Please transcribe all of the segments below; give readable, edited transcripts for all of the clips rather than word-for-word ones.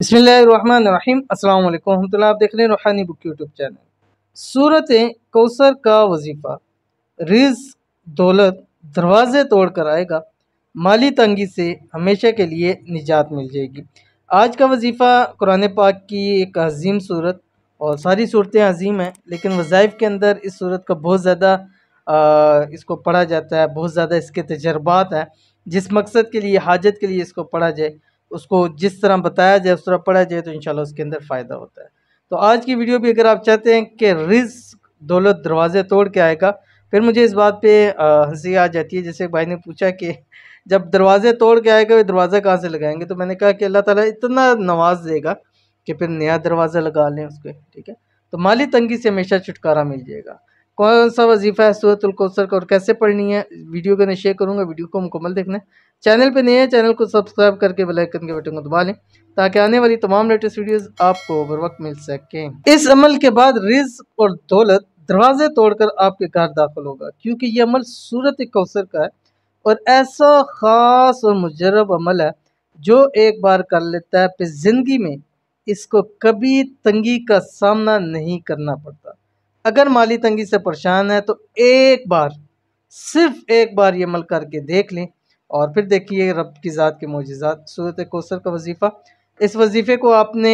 बिस्मिल्लाहिर्रहमानिर्रहीम अस्सलाम वालेकुम रहमतुल्लाह। आप देख रहे हैं रूहानी बुक यूट्यूब चैनल। सूरत कौसर का वजीफ़ा। रिज़्क दौलत दरवाजे तोड़ कर आएगा, माली तंगी से हमेशा के लिए निजात मिल जाएगी। आज का वजीफ़ा कुरान पाक की एक अजीम सूरत, और सारी सूरतें अजीम हैं, लेकिन वज़ाइफ के अंदर इस सूरत का बहुत ज़्यादा इसको पढ़ा जाता है, बहुत ज़्यादा इसके तजर्बात हैं। जिस मकसद के लिए, हाजत के लिए इसको पढ़ा जाए, उसको जिस तरह बताया जाए, उस तरह पढ़ा जाए, तो इंशाल्लाह उसके अंदर फ़ायदा होता है। तो आज की वीडियो भी अगर आप चाहते हैं कि रिज़्क दौलत दरवाज़े तोड़ के आएगा, फिर मुझे इस बात पे हंसी आ जाती है। जैसे एक भाई ने पूछा कि जब दरवाजे तोड़ के आएगा, वे दरवाज़ा कहाँ से लगाएंगे? तो मैंने कहा कि अल्लाह ताला इतना नवाज देगा कि फिर नया दरवाज़ा लगा लें उसके, ठीक है। तो माली तंगी से हमेशा छुटकारा मिल जाएगा। कौन सा वजीफ़ा है सूरतुल कौसर का और कैसे पढ़नी है, वीडियो को मैं शेयर करूँगा। वीडियो को मुकम्मल देखना है। चैनल पे नए हैं, चैनल को सब्सक्राइब करके बेल आइकन के बटन को दबा लें, ताकि आने वाली तमाम लेटेस्ट वीडियोस आपको बर वक्त मिल सकें। इस अमल के बाद रिज़्क और दौलत दरवाजे तोड़कर आपके घर दाखिल होगा, क्योंकि ये अमल सूरत कौसर का है और ऐसा ख़ास और मुजर्रब अमल है जो एक बार कर लेता है, फिर ज़िंदगी में इसको कभी तंगी का सामना नहीं करना पड़ता। अगर माली तंगी से परेशान है तो एक बार, सिर्फ एक बार ये अमल करके देख लें, और फिर देखिए रब की ज़ात के मोजिज़ात। सूरत कौसर का वजीफ़ा, इस वजीफ़े को आपने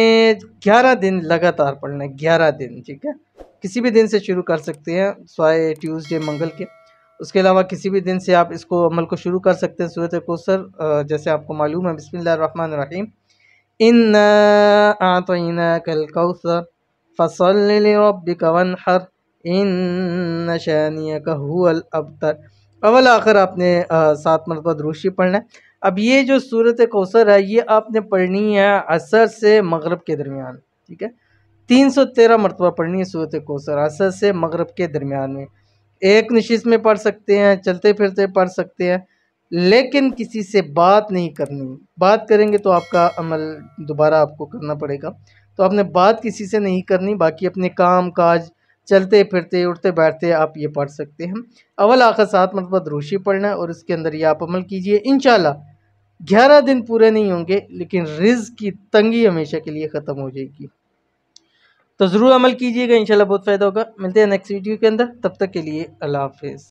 11 दिन लगातार पढ़ना है, 11 दिन, ठीक है। किसी भी दिन से शुरू कर सकते हैं, स्वाए ट्यूसडे मंगल के। उसके अलावा किसी भी दिन से आप इसको अमल को शुरू कर सकते हैं। सूरत कौसर जैसे आपको मालूम है, बिस्मिल्लाहिर्रहमानिर्रहीम, इन्ना आतईनाकल कौसर फसल्लि लिरब्बिका वन्हर इन्न शानियका हुवल अबतर। अव्वल आखिर आपने 7 मरतबा दुरूद शरीफ पढ़ना है। अब ये जो सूरत कौसर है, ये आपने पढ़नी है असर से मगरिब के दरमियान, ठीक है। 313 मरतबा पढ़नी है सूरत कौसर, असर से मगरिब के दरमियान में। एक नशिस्त में पढ़ सकते हैं, चलते फिरते पढ़ सकते हैं, लेकिन किसी से बात नहीं करनी। बात करेंगे तो आपका अमल दोबारा आपको करना पड़ेगा। तो आपने बात किसी से नहीं करनी, बाकी अपने काम काज चलते फिरते उठते बैठते आप ये पढ़ सकते हैं। अव्वल आखिर 7 मरतबा दुरूद शरीफ पढ़ना है और इसके अंदर ये आप अमल कीजिए। इंशाल्लाह 11 दिन पूरे नहीं होंगे, लेकिन रिज़्क की तंगी हमेशा के लिए ख़त्म हो जाएगी। तो ज़रूर अमल कीजिएगा, इंशाल्लाह बहुत फ़ायदा होगा। मिलते हैं नेक्स्ट वीडियो के अंदर, तब तक के लिए अल्लाह हाफ़िज़।